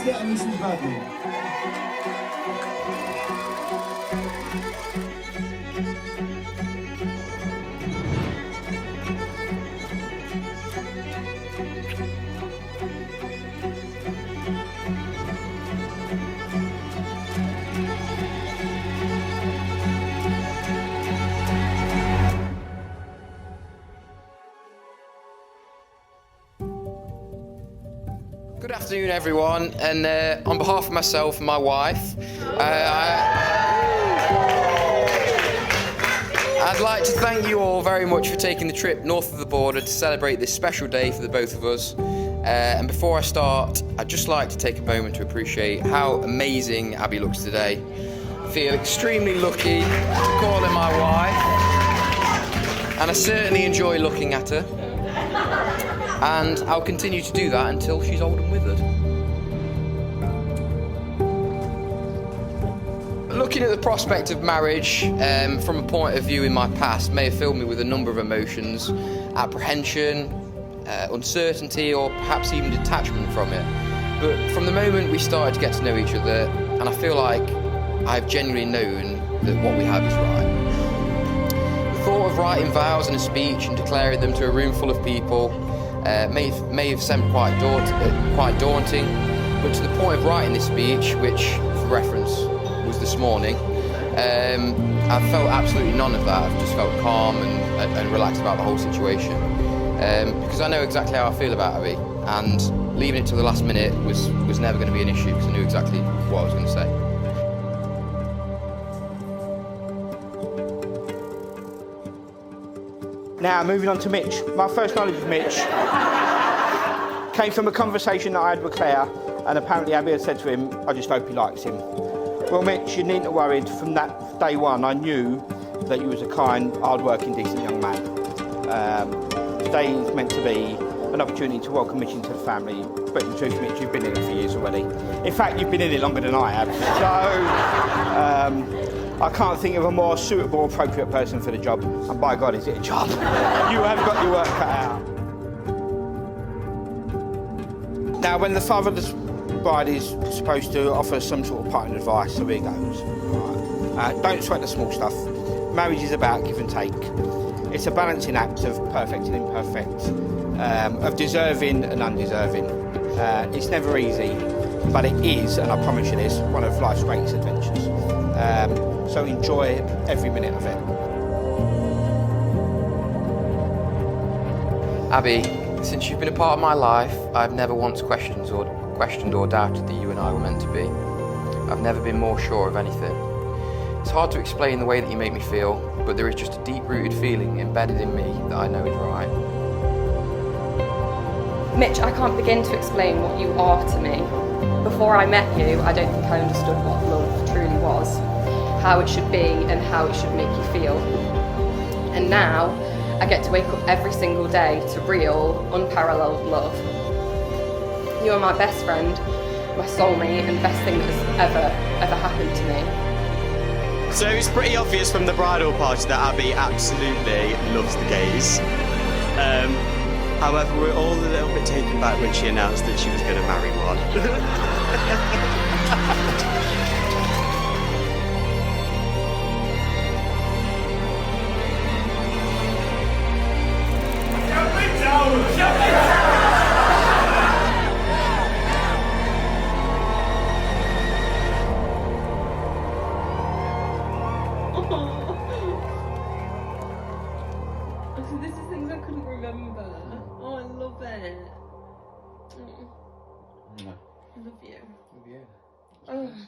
it and listen badly. Good afternoon, everyone, and on behalf of myself and my wife, I'd like to thank you all very much for taking the trip north of the border to celebrate this special day for the both of us. And before I start, I'd just like to take a moment to appreciate how amazing Abby looks today. I feel extremely lucky to call her my wife, and I certainly enjoy looking at her. And I'll continue to do that until she's old and withered. Looking at the prospect of marriage from a point of view in my past may have filled me with a number of emotions: apprehension, uncertainty, or perhaps even detachment from it. But from the moment we started to get to know each other, and I feel like I've genuinely known that what we have is right. The thought of writing vows in a speech and declaring them to a room full of people may have seemed quite daunting, but to the point of writing this speech, which, for reference, was this morning, I felt absolutely none of that. I've just felt calm and relaxed about the whole situation, because I know exactly how I feel about Abby, and leaving it till the last minute was never going to be an issue, because I knew exactly what I was going to say. Now, moving on to Mitch. My first knowledge of Mitch came from a conversation that I had with Claire, and apparently Abby had said to him, "I just hope he likes him." Well, Mitch, you needn't have worried. From that day one, I knew that you was a kind, hard-working, decent young man. Today is meant to be an opportunity to welcome Mitch into the family, but in truth, Mitch, you've been in it for years already. In fact, you've been in it longer than I have. So, I can't think of a more suitable, appropriate person for the job, and by God, is it a job? You have got your work cut out. Now, when the father of the bride is supposed to offer some sort of parting advice, so here goes. Right. Don't sweat the small stuff. Marriage is about give and take. It's a balancing act of perfect and imperfect, of deserving and undeserving. It's never easy, but it is, and I promise you this, one of life's greatest adventures. So enjoy every minute of it. Abby, since you've been a part of my life, I've never once questioned or doubted that you and I were meant to be. I've never been more sure of anything. It's hard to explain the way that you make me feel, but there is just a deep-rooted feeling embedded in me that I know is right. Mitch, I can't begin to explain what you are to me. Before I met you, I don't think I understood what love truly was, how it should be and how it should make you feel. And now, I get to wake up every single day to real, unparalleled love. You are my best friend, my soulmate, and best thing that has ever happened to me. So it's pretty obvious from the bridal party that Abby absolutely loves the gays. However, we're all a little bit taken back when she announced that she was going to marry one. This is things I couldn't remember. Oh, I love it. I love you. Love you. Oh, God.